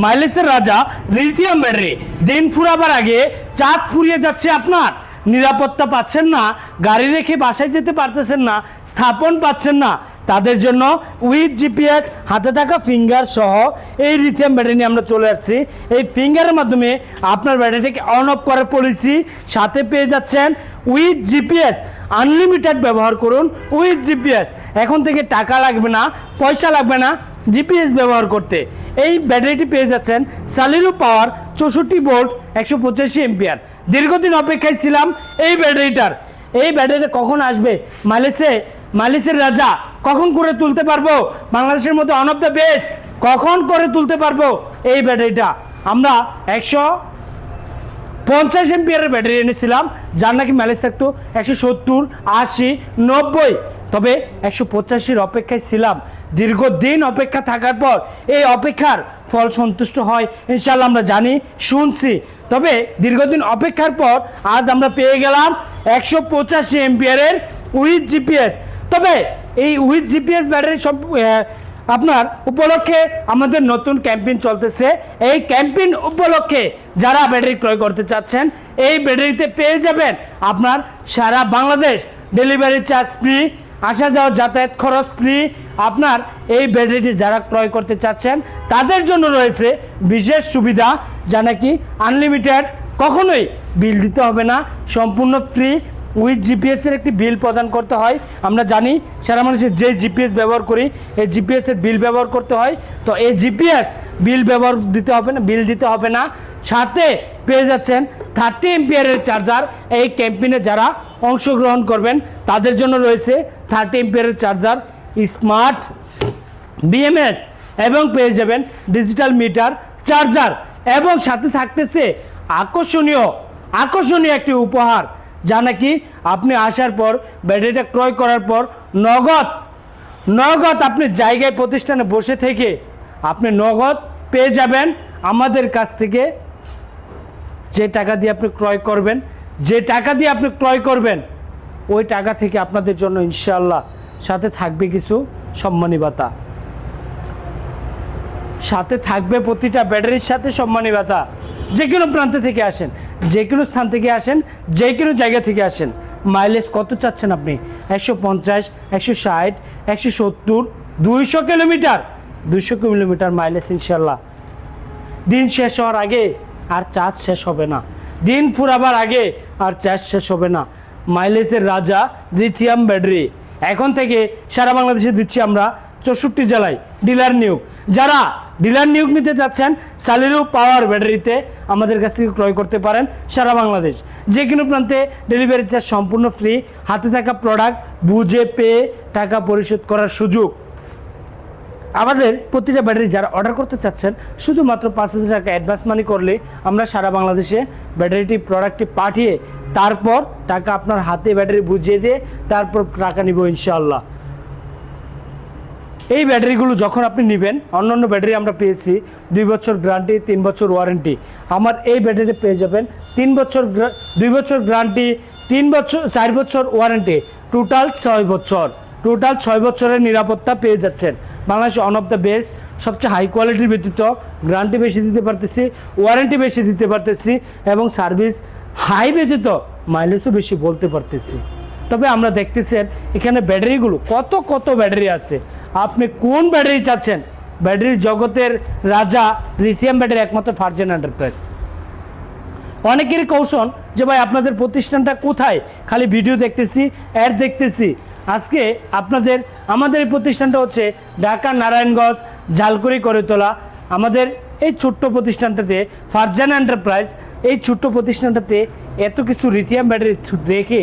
মাইলেজের রাজা lithium battery. দিন ফুরাবার আগে চার্জ ফুরিয়ে যাচ্ছে আপনার, নিরাপত্তা পাচ্ছেন না, গাড়ি রেখে বাসায় যেতে পারতেছেন না, স্থাপন পাচ্ছেন না, তাদের জন্য উইথ জিপিএস হাতে থাকা ফিঙ্গার সহ এই লিথিয়াম ব্যাটারি নিয়ে আমরা চলে আসছি। এই ফিঙ্গারের মাধ্যমে আপনার ব্যাটারিটাকে অন অফ করার পলিসি, সাথে পেয়ে যাচ্ছেন উইথ জিপিএস। আনলিমিটেড ব্যবহার করুন উইথ জিপিএস। এখন থেকে টাকা লাগবে না, পয়সা লাগবে না জিপিএস ব্যবহার করতে। এই ব্যাটারিটি পেয়ে যাচ্ছেন সালিরু পাওয়ার 64 ভোল্ট 185 এম্পিয়ার। দীর্ঘদিন অপেক্ষায় ছিলাম এই ব্যাটারিটার। এই ব্যাটারিটা কখন আসবে? মাইলেজের রাজা কখন করে তুলতে পারবো? বাংলাদেশের মধ্যে ওয়ান অফ দ্য বেস্ট কখন করে তুলতে পারবো এই ব্যাটারিটা? আমরা 150 এম্পিয়ারের ব্যাটারি এনেছিলাম, যার নাকি মাইলেজ থাকতো 170, 80, 90, তবে 185-এর অপেক্ষায় ছিলাম। দীর্ঘদিন অপেক্ষা থাকার পর এই অপেক্ষার ফল সন্তুষ্ট হয় ইনশাল্লাহ, আমরা জানি, শুনছি। তবে দীর্ঘদিন অপেক্ষার পর আজ আমরা পেয়ে গেলাম 185 এম্পিয়ারের উইথ জিপিএস। তবে এই উইথ জিপিএস ব্যাটারি সব আপনার উপলক্ষে আমাদের নতুন ক্যাম্পেইন চলতেছে। এই ক্যাম্পেইন উপলক্ষে যারা ব্যাটারি ক্রয় করতে চাচ্ছেন, এই ব্যাটারিতে পেয়ে যাবেন আপনার সারা বাংলাদেশ ডেলিভারি চার্জ ফ্রি, আসা যাওয়া যাতায়াত খরচ ফ্রি। আপনার এই ব্যাটারিটি যারা ক্রয় করতে চাচ্ছেন তাদের জন্য রয়েছে বিশেষ সুবিধা, যা নাকি আনলিমিটেড, কখনোই বিল দিতে হবে না, সম্পূর্ণ ফ্রি। উইথ জিপিএসের একটি বিল প্রদান করতে হয়। আমরা জানি সারা মানুষের যে জিপিএস ব্যবহার করি, এই জিপিএসের বিল ব্যবহার করতে হয়। তো এই জিপিএস বিল দিতে হবে না। সাথে পেয়ে যাচ্ছেন 30 এম্পিয়ারের চার্জার। এই ক্যাম্পেইনে যারা অংশগ্রহণ করবেন তাদের জন্য রয়েছে 30 এম্পিয়ারের চার্জার, স্মার্ট বিএমএস, এবং পেয়ে যাবেন ডিজিটাল মিটার চার্জার, এবং সাথে থাকতেছে আকর্ষণীয় একটি উপহার, যা নাকি আপনি আসার পর ব্যাটারিটা ক্রয় করার পর নগদ আপনি জায়গায় প্রতিষ্ঠানে বসে থেকে আপনি নগদ পেয়ে যাবেন আমাদের কাছ থেকে। যে টাকা দিয়ে আপনি ক্রয় করবেন ওই টাকা থেকে আপনাদের জন্য ইনশাআল্লাহ সাথে থাকবে কিছু সম্মানী ভাতা, সাথে থাকবে প্রতিটা ব্যাটারির সাথে সম্মানী ভাতা। যে কোনো প্রান্ত থেকে আসেন, যে কোনো স্থান থেকে আসেন, যে কোনো জায়গা থেকে আসেন। মাইলেজ কত চাচ্ছেন আপনি? 150, 160, 170, 200 কিলোমিটার, 200 কিলোমিটার মাইলেজ ইনশাল্লাহ। দিন শেষ হওয়ার আগে আর চার্জ শেষ হবে না, দিন ফুরাবার আগে আর চার্জ শেষ হবে না। মাইলেজের রাজা লিথিয়াম ব্যাটারি এখন থেকে সারা বাংলাদেশে দিচ্ছি আমরা 64 জেলায় ডিলার নিয়োগ। যারা ডিলার নিয়োগ নিতে চাচ্ছেন সালিরু পাওয়ার ব্যাটারিতে আমাদের কাছ থেকে ক্রয় করতে পারেন। সারা বাংলাদেশ যে কোনো প্রান্তে ডেলিভারি চার্জ সম্পূর্ণ ফ্রি, হাতে থাকা প্রোডাক্ট বুঝে পেয়ে টাকা পরিশোধ করার সুযোগ। আমাদের প্রতিটা ব্যাটারি যারা অর্ডার করতে চাচ্ছেন শুধুমাত্র 5,000 টাকা অ্যাডভান্স মানি করলে আমরা সারা বাংলাদেশে ব্যাটারিটি প্রোডাক্টটি পাঠিয়ে তারপর টাকা আপনার হাতে ব্যাটারি বুঝিয়ে দিয়ে তারপর টাকা নিব ইনশাআল্লাহ। এই ব্যাটারিগুলো যখন আপনি নেবেন, অন্যান্য ব্যাটারি আমরা পেয়েছি 2 বছর গ্যারান্টি, 3 বছর ওয়ারেন্টি। আমার এই ব্যাটারি পেয়ে যাবেন 2 বছর গ্যারান্টি, 4 বছর ওয়ারেন্টি, টোটাল 6 বছরের নিরাপত্তা পেয়ে যাচ্ছেন। Bangladesh one of the best, সবচেয়ে হাই কোয়ালিটির ব্যতীত গ্যারান্টি বেশি দিতে পারতেছি, ওয়ারেন্টি বেশি দিতে পারতেছি, এবং সার্ভিস হাই ব্যতীত মাইলেজও বেশি বলতে পারতেছি। তবে আমরা দেখতেছেন এখানে ব্যাটারিগুলো কত ব্যাটারি আছে। আপনি কোন ব্যাটারি চাচ্ছেন? ব্যাটারির জগতের রাজা লিথিয়াম ব্যাটারি একমাত্র ফারজানা এন্টারপ্রাইজ। অনেকেরই কৌশল যে ভাই আপনাদের প্রতিষ্ঠানটা কোথায়, খালি ভিডিও দেখতেছি, অ্যাড দেখতেছি। আজকে আমাদের এই প্রতিষ্ঠানটা হচ্ছে ঢাকা নারায়ণগঞ্জ ঝালকুড়ি করতলা। আমাদের এই ছোট্ট প্রতিষ্ঠানটাতে ফারজানা এন্টারপ্রাইজ, এই ছোট্ট প্রতিষ্ঠানটাতে এত কিছু লিথিয়াম ব্যাটারি দেখে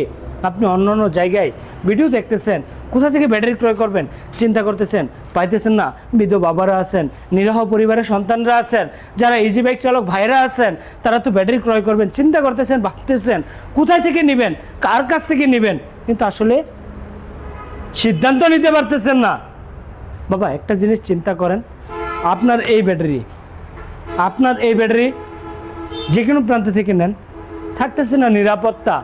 আপনি অন্য জায়গায় ভিডিও দেখতেছেন, কোথা থেকে ব্যাটারি ক্রয় করবেন চিন্তা করতেছেন, পাইতেছেন না। বৃদ্ধ বাবারা আছেন, নিরহ পরিবারের সন্তানরা আছেন, যারা ইজি বাইক চালক ভাইরা আছেন, তারা তো ব্যাটারি ক্রয় করবেন চিন্তা করতেছেন, ভাবতেছেন কোথায় থেকে নেবেন, কার কাছ থেকে নেবেন, কিন্তু আসলে সিদ্ধান্ত নিতে পারতেছেন না। বাবা একটা জিনিস চিন্তা করেন, আপনার এই ব্যাটারি যে কোনো প্রান্ত থেকে নেন, থাকতেছে না নিরাপত্তা,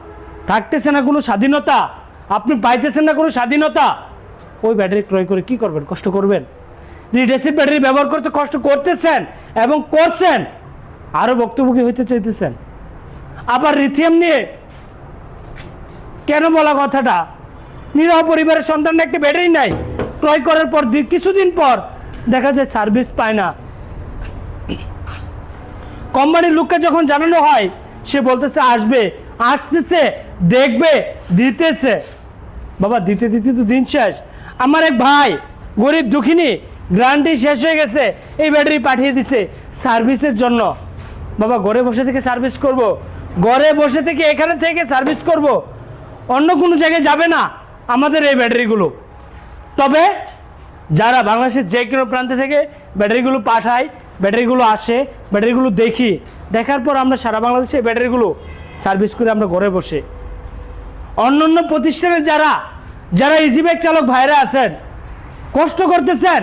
থাকতেছে না কোনো স্বাধীনতা, আপনি পাইতেছেন না কোনো স্বাধীনতা। ওই ব্যাটারি ক্রয় করে কি করবেন? কষ্ট করবেন? লিড অ্যাসিড ব্যাটারি ব্যবহার করতে কষ্ট করতেছেন এবং করছেন, আরও ভুক্তভোগী হইতে চাইতেছেন। আবার লিথিয়াম নিয়ে কেন বলা কথাটা? নিরহ পরিবারের সন্তান একটি ব্যাটারি নাই, ক্রয় করার পর কিছুদিন পর দেখা যায় সার্ভিস পায় না। কোম্পানির লোককে যখন জানানো হয়, সে বলতেছে আসবে, আসতেছে, দেখবে, দিতেছে। বাবা দিতে দিতে তো দিন শেষ। আমার এক ভাই গরিব দুঃখিনী, গ্যারান্টি শেষ হয়ে গেছে, এই ব্যাটারি পাঠিয়ে দিছে সার্ভিসের জন্য। বাবা ঘরে বসে থেকে সার্ভিস করব, ঘরে বসে থেকে এখানে থেকে সার্ভিস করব, অন্য কোনো জায়গায় যাবে না আমাদের এই ব্যাটারিগুলো। তবে যারা বাংলাদেশের যে কোনো প্রান্তে থেকে ব্যাটারিগুলো পাঠায়, ব্যাটারিগুলো আসে, ব্যাটারিগুলো দেখি, দেখার পর আমরা সারা বাংলাদেশে এই ব্যাটারিগুলো সার্ভিস করে আমরা ঘরে বসে। অন্য অন্য প্রতিষ্ঠানের যারা ইজিবাইক চালক ভাইরা আছেন, কষ্ট করতেছেন,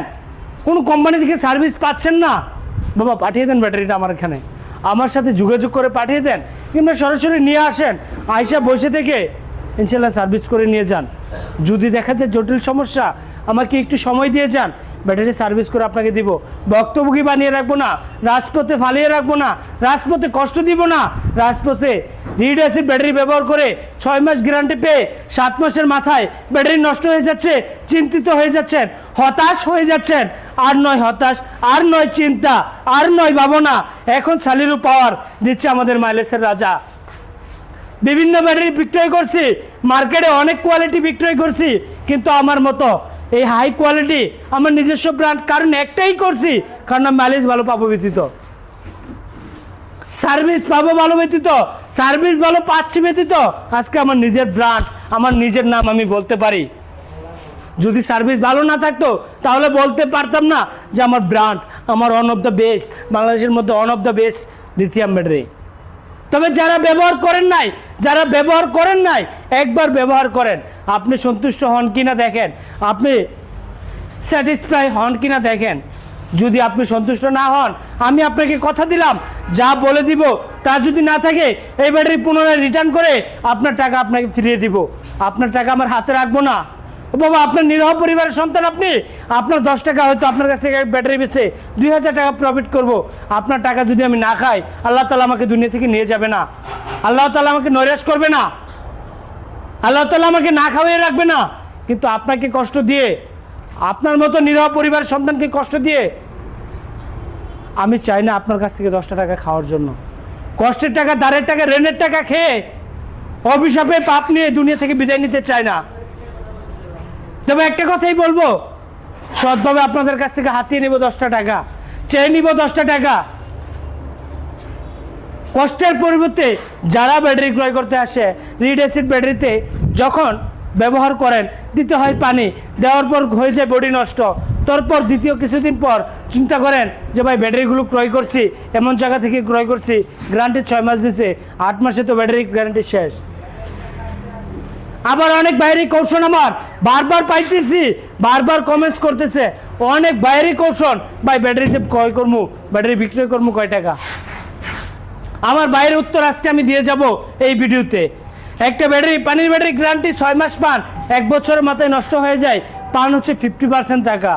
কোনো কোম্পানি থেকে সার্ভিস পাচ্ছেন না, বাবা পাঠিয়ে দেন ব্যাটারিটা আমার এখানে, আমার সাথে যোগাযোগ করে পাঠিয়ে দেন, কিংবা সরাসরি নিয়ে আসেন, আইসা বসে থেকে ইনশাল্লাহ সার্ভিস করে নিয়ে যান। যদি দেখা যায় জটিল সমস্যা, আমাকে একটু সময় দিয়ে যান, ব্যাটারি সার্ভিস করে আপনাকে দিব। ভুক্তভোগী বানিয়ে রাখবো না, রাজপথে ফালিয়ে রাখবো না, রাজপথে কষ্ট দিব না। রাজপথে লিড অ্যাসিড ব্যাটারি ব্যবহার করে 6 মাস গ্যারান্টি পেয়ে 7 মাসের মাথায় ব্যাটারি নষ্ট হয়ে যাচ্ছে, চিন্তিত হয়ে যাচ্ছেন, হতাশ হয়ে যাচ্ছেন। আর নয় হতাশ, আর নয় চিন্তা, আর নয় ভাবনা। এখন সালিরু পাওয়ার দিচ্ছে আমাদের মাইলেজের রাজা। বিভিন্ন ব্যাটারি বিক্রয় করছি, মার্কেটে অনেক কোয়ালিটি বিক্রয় করছি, কিন্তু আমার মতো এই হাই কোয়ালিটি আমার নিজস্ব ব্র্যান্ড কারণ একটাই করছি, কারণ আমি মাইলেজ ভালো পাবো ব্যতীত, সার্ভিস পাবো ভালো ব্যতীত, সার্ভিস ভালো পাচ্ছি ব্যতীত আজকে আমার নিজের ব্র্যান্ড, আমার নিজের নাম আমি বলতে পারি। যদি সার্ভিস ভালো না থাকতো তাহলে বলতে পারতাম না যে আমার ব্র্যান্ড, আমার ওয়ান অফ দ্য বেস্ট, বাংলাদেশের মধ্যে one of the best lithium battery. তবে যারা ব্যবহার করেন নাই, একবার ব্যবহার করেন, আপনি সন্তুষ্ট হন কিনা দেখেন, আপনি স্যাটিসফাই হন কিনা দেখেন। যদি আপনি সন্তুষ্ট না হন, আমি আপনাকে কথা দিলাম, যা বলে দিব তা যদি না থাকে, এই ব্যাটারি পুনরায় রিটার্ন করে আপনার টাকা আপনাকে ফিরিয়ে দিব। আপনার টাকা আমার হাতে রাখবো না। ও বাবা, আপনার নিরহ পরিবারের সন্তান আপনি, আপনার 10 টাকা হয়তো আপনার কাছ থেকে ব্যাটারি বেচে 2000 টাকা প্রফিট করব। আপনার টাকা যদি আমি না খাই, আল্লাহ তাআলা আমাকে দুনিয়া থেকে নিয়ে যাবে না, আল্লাহ তাআলা আমাকে নৈরাশ করবে না, আল্লাহ তাআলা আমাকে না খাওয়াই রাখবে না। কিন্তু আপনাকে কষ্ট দিয়ে, আপনার মতো নিরহ পরিবারের সন্তানকে কষ্ট দিয়ে আমি চাই না আপনার কাছ থেকে 10টা টাকা খাওয়ার জন্য। কষ্টের টাকা, দাঁড়ের টাকা, রেনের টাকা খেয়ে অভিশাপে পাপ নিয়ে দুনিয়া থেকে বিদায় নিতে চাই না। তবে একটা কথাই বলবো, সৎভাবে আপনাদের কাছ থেকে হাতিয়ে নিব 10টা টাকা, চেয়ে নিব 10টা টাকা। কষ্টের পরিবর্তে যারা ব্যাটারি ক্রয় করতে আসে, লিড অ্যাসিড ব্যাটারিতে যখন ব্যবহার করেন, দিতে হয় পানি, দেওয়ার পর হয়ে যায় বডি নষ্ট, তারপর দ্বিতীয় কিছুদিন পর চিন্তা করেন যে ভাই ব্যাটারিগুলো ক্রয় করছি, এমন জায়গা থেকে ক্রয় করছি, গ্যারান্টি 6 মাস দিছে, 8 মাসে তো ব্যাটারি গ্যারান্টি শেষ। আবার অনেক বাইরে কৌশল আমার বারবার পাইতেছি, বারবার কমেন্টস করতেছে, অনেক বাইরে কৌশল, ভাই ব্যাটারি যে ক্রয় করবো, ব্যাটারি বিক্রয় করবো কয় টাকা? আমার বাইরের উত্তর আজকে আমি দিয়ে যাব এই ভিডিওতে। একটা ব্যাটারি, পানির ব্যাটারি গ্যারান্টি 6 মাস পান, 1 বছরের মাথায় নষ্ট হয়ে যায়, পান হচ্ছে 50% টাকা।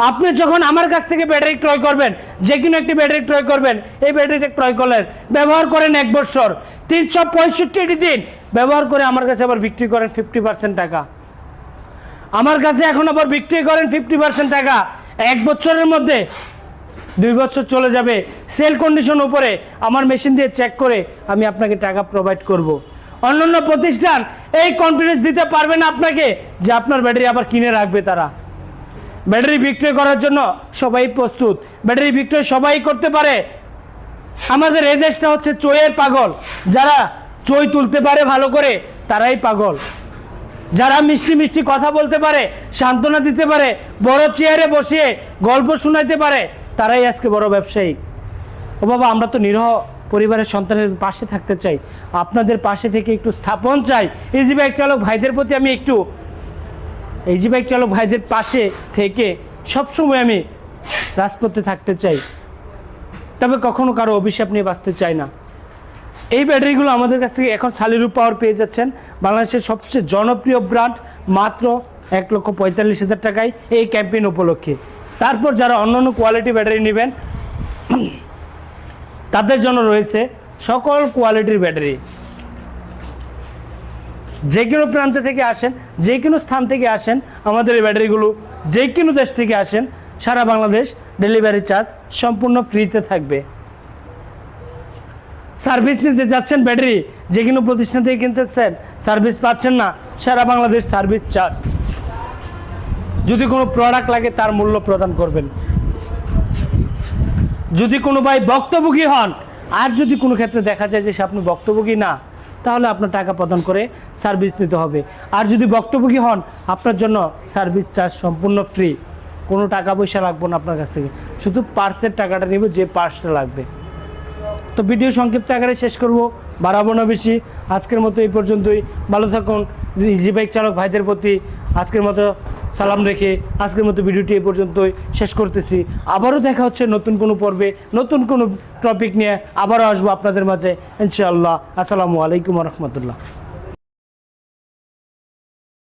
আপনি যখন আমার কাছ থেকে ব্যাটারি ক্রয় করবেন, যে কোনো একটি ব্যাটারি ক্রয় করবেন, এই ব্যাটারিটা ক্রয় করলেন, ব্যবহার করেন 1 বছর, 365 দিন ব্যবহার করে আমার কাছে আবার বিক্রি করেন 50% টাকা। আমার কাছে এখন আবার বিক্রি করেন 50% টাকা। 1 বছরের মধ্যে 2 বছর চলে যাবে, সেল কন্ডিশন উপরে আমার মেশিন দিয়ে চেক করে আমি আপনাকে টাকা প্রোভাইড করব। অন্যান্য প্রতিষ্ঠান এই কনফিডেন্স দিতে পারবে না আপনাকে যে আপনার ব্যাটারি আবার কিনে রাখবে। তারা ব্যাটারি বিক্রয় করার জন্য সবাই প্রস্তুত, ব্যাটারি বিক্রয় সবাই করতে পারে। আমাদের এই দেশটা হচ্ছে চইয়ের পাগল, যারা চই তুলতে পারে ভালো করে তারাই পাগল। যারা মিষ্টি মিষ্টি কথা বলতে পারে, সান্ত্বনা দিতে পারে, বড় চেয়ারে বসিয়ে গল্প শোনাইতে পারে, তারাই আজকে বড় ব্যবসায়ী। ও বাবা, আমরা তো নিরহ পরিবারের সন্তানের পাশে থাকতে চাই, আপনাদের পাশে থেকে একটু স্থাপন চাই। ইজি বাইক চালক ভাইদের প্রতি আমি একটু, ইজি বাইক চালক ভাইদের পাশে থেকে সবসময় আমি রাজপথে থাকতে চাই, তবে কখনো কারো অভিশাপ নিয়ে বাঁচতে চাই না। এই ব্যাটারিগুলো আমাদের কাছ থেকে এখন সালিরু পাওয়ার পেয়ে যাচ্ছেন, বাংলাদেশের সবচেয়ে জনপ্রিয় ব্র্যান্ড, মাত্র 1,45,000 টাকায় এই ক্যাম্পেইন উপলক্ষে। তারপর যারা অন্যান্য কোয়ালিটি ব্যাটারি নেবেন তাদের জন্য রয়েছে সকল কোয়ালিটির ব্যাটারি। যে কোনো প্রান্ত থেকে আসেন, যে কোনো স্থান থেকে আসেন, আমাদের এই ব্যাটারিগুলো যে কোনো দেশ থেকে আসেন, সারা বাংলাদেশ ডেলিভারি চার্জ সম্পূর্ণ ফ্রিতে থাকবে। সার্ভিস নিতে যাচ্ছেন ব্যাটারি, যে কোনো প্রতিষ্ঠান থেকে কিনতেছেন, সার্ভিস পাচ্ছেন না, সারা বাংলাদেশ সার্ভিস চার্জ। যদি কোনো প্রোডাক্ট লাগে তার মূল্য প্রদান করবেন। যদি কোনো ভাই ভুক্তভোগী হন, আর যদি কোনো ক্ষেত্রে দেখা যায় যে আপনি ভুক্তভোগী না, তাহলে আপনার টাকা প্রদান করে সার্ভিস নিতে হবে। আর যদি ভুক্তভোগী হন, আপনার জন্য সার্ভিস চার্জ সম্পূর্ণ ফ্রি, কোনো টাকা পয়সা লাগবে না আপনার কাছ থেকে, শুধু পার্সের টাকাটা নেব, যে পার্সটা লাগবে। তো ভিডিও সংক্ষিপ্ত আকারে শেষ করব, বাড়াবো না বেশি। আজকের মতো এই পর্যন্তই। ভালো থাকুন। ইজি বাইক চালক ভাইদের প্রতি আজকের মতো সালাম রেখে আজকের মতো ভিডিওটি এই পর্যন্তই শেষ করতেছি। আবারও দেখা হচ্ছে নতুন কোনো পর্বে, নতুন কোনো টপিক নিয়ে আবারও আসবো আপনাদের মাঝে ইনশাআল্লাহ। আসসালামু আলাইকুম রহমতুল্লাহ।